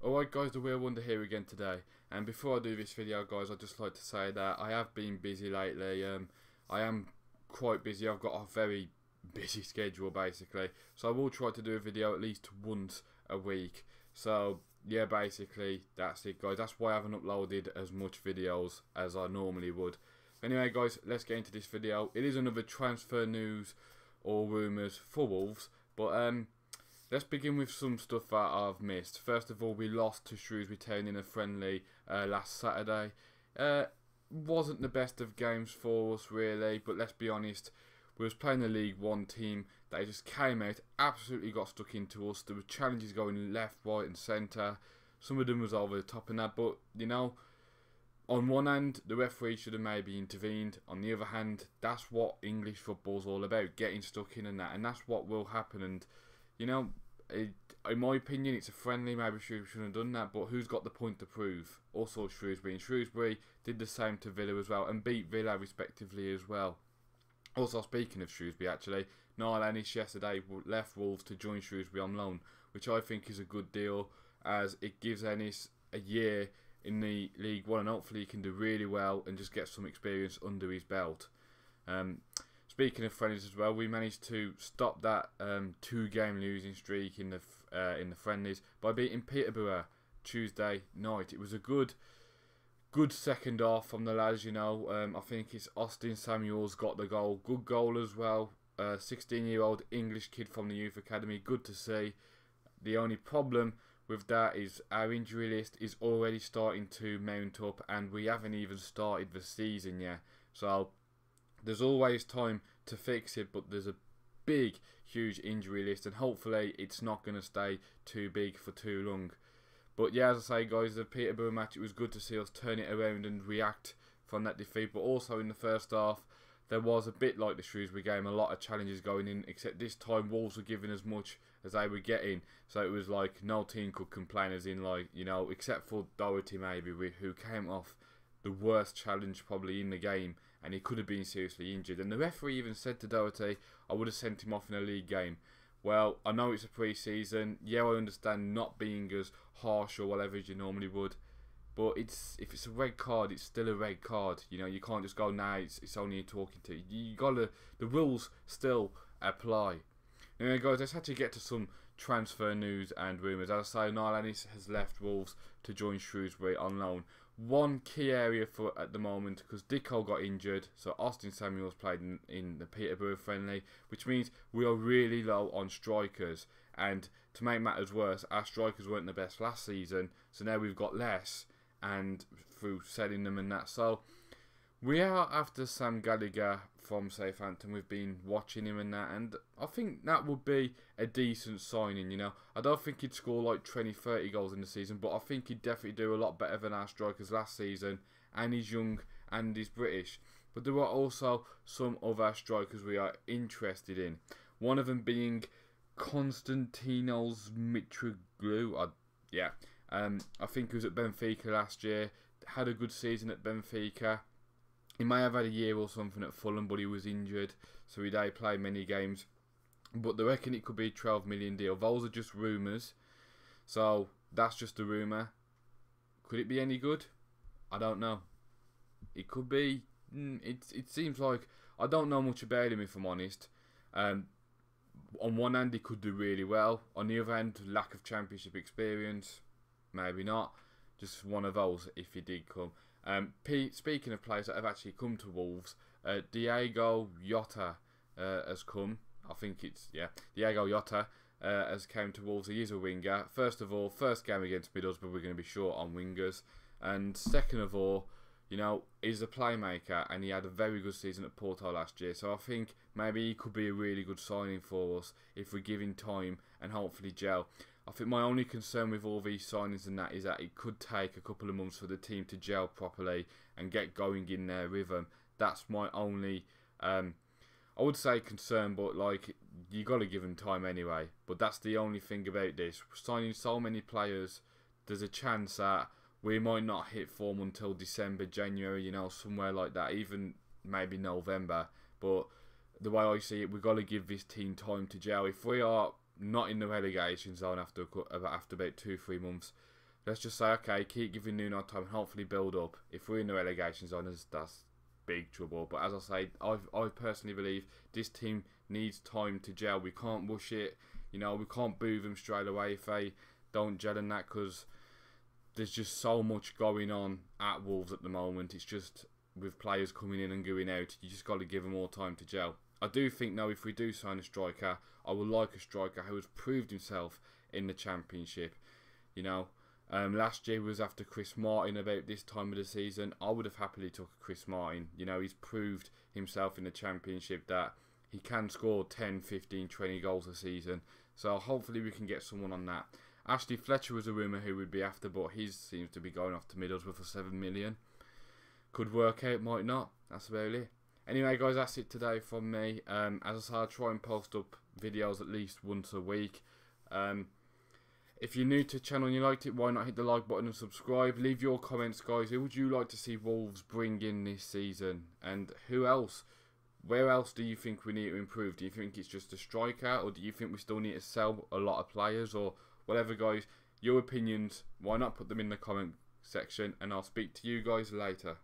Alright guys, the Real Wonder here again today, and before I do this video guys, I'd just like to say that I have been busy lately. I am quite busy. I've got a very busy schedule basically, so I will try to do a video at least once a week. So yeah, basically that's it guys. That's why I haven't uploaded as much videos as I normally would. Anyway guys, let's get into this video. It is another transfer news or rumours for Wolves, but let's begin with some stuff that I've missed. First of all, we lost to Shrewsbury Town in a friendly last Saturday. Wasn't the best of games for us really, but let's be honest, we was playing a League One team that just came out, absolutely got stuck into us. There were challenges going left, right and centre. Some of them was over the top and that, but you know, on one hand, the referee should have maybe intervened. On the other hand, that's what English football's all about, getting stuck in and that, and that's what will happen. And you know, in my opinion, it's a friendly. Maybe Shrewsbury shouldn't have done that, but who's got the point to prove? Also Shrewsbury. And Shrewsbury did the same to Villa as well, and beat Villa respectively as well. Also, speaking of Shrewsbury, actually, Niall Ennis yesterday left Wolves to join Shrewsbury on loan, which I think is a good deal, as it gives Ennis a year in the League One, and hopefully he can do really well and just get some experience under his belt. Speaking of friendlies as well, we managed to stop that two-game losing streak in the friendlies by beating Peterborough Tuesday night. It was a good second half from the lads. You know, I think it's Austin Samuels got the goal. Good goal as well. 16-year-old English kid from the youth academy. Good to see. The only problem with that is our injury list is already starting to mount up, and we haven't even started the season yet. So there's always time to fix it, but there's a big, huge injury list, and hopefully it's not going to stay too big for too long. But yeah, as I say guys, the Peterborough match, it was good to see us turn it around and react from that defeat. But also in the first half, there was a bit like the Shrewsbury game, a lot of challenges going in, except this time Wolves were giving as much as they were getting. So it was like no team could complain, as in, like, you know, except for Doherty maybe, who came off the worst challenge probably in the game, and he could have been seriously injured. And the referee even said to Doherty, I would have sent him off in a league game. Well, I know it's a pre-season. Yeah, I understand not being as harsh or whatever as you normally would. But if it's a red card, it's still a red card. You know, you can't just go, nah, it's only you talking to. You gotta, the rules still apply. Anyway, guys, let's actually get to some transfer news and rumours. As I say, Niall Ennis has left Wolves to join Shrewsbury on loan. One key area for at the moment, because Dicko got injured, so Austin Samuels played in the Peterborough friendly, which means we are really low on strikers. And to make matters worse, our strikers weren't the best last season, so now we've got less, and through selling them and that. So we are after Sam Gallagher from Southampton. We've been watching him and that, and I think that would be a decent signing. You know, I don't think he'd score like 20-30 goals in the season, but I think he'd definitely do a lot better than our strikers last season. And he's young and he's British. But there are also some other strikers we are interested in. One of them being Konstantinos Mitroglou. I think he was at Benfica last year. Had a good season at Benfica. He may have had a year or something at Fulham, but he was injured, so he didn't play many games. But they reckon it could be a 12 million deal. Those are just rumours, so that's just a rumour. Could it be any good? I don't know. It could be. It seems like, I don't know much about him, if I'm honest. On one hand, he could do really well. On the other hand, lack of championship experience. Maybe not. Just one of those if he did come. Speaking of players that have actually come to Wolves, Diego Jota has come. I think it's, yeah, Diego Jota has come to Wolves. He is a winger. First of all, first game against Middlesbrough, we're going to be short on wingers. And second of all, you know, he's a playmaker, and he had a very good season at Porto last year. So I think maybe he could be a really good signing for us if we give him time and hopefully gel. I think my only concern with all these signings and that is that it could take a couple of months for the team to gel properly and get going in their rhythm. That's my only, I would say concern, but like, you got to give them time anyway. But that's the only thing about this. Signing so many players, there's a chance that we might not hit form until December, January, you know, somewhere like that, even maybe November. But the way I see it, we've got to give this team time to gel. If we are not in the relegation zone after about 2-3 months, let's just say, okay, keep giving Nuno time and hopefully build up. If we're in the relegation zone, that's big trouble. But as I say, I personally believe this team needs time to gel. We can't rush it. You know, we can't boo them straight away if they don't gel in that, because there's just so much going on at Wolves at the moment. It's just with players coming in and going out, you just got to give them more time to gel. I do think, though, if we do sign a striker, I would like a striker who has proved himself in the Championship. You know, last year was after Chris Martin about this time of the season. I would have happily took a Chris Martin. You know, he's proved himself in the Championship that he can score 10, 15, 20 goals a season. So hopefully we can get someone on that. Ashley Fletcher was a rumour who would be after, but he seems to be going off to Middlesbrough for 7 million. Could work out, might not. That's about it. Anyway, guys, that's it today from me. As I said, I'll try and post up videos at least once a week. If you're new to the channel and you liked it, why not hit the like button and subscribe? Leave your comments, guys. Who would you like to see Wolves bring in this season? And who else? Where else do you think we need to improve? Do you think it's just a striker, or do you think we still need to sell a lot of players, or whatever, guys? Your opinions, why not put them in the comment section, and I'll speak to you guys later.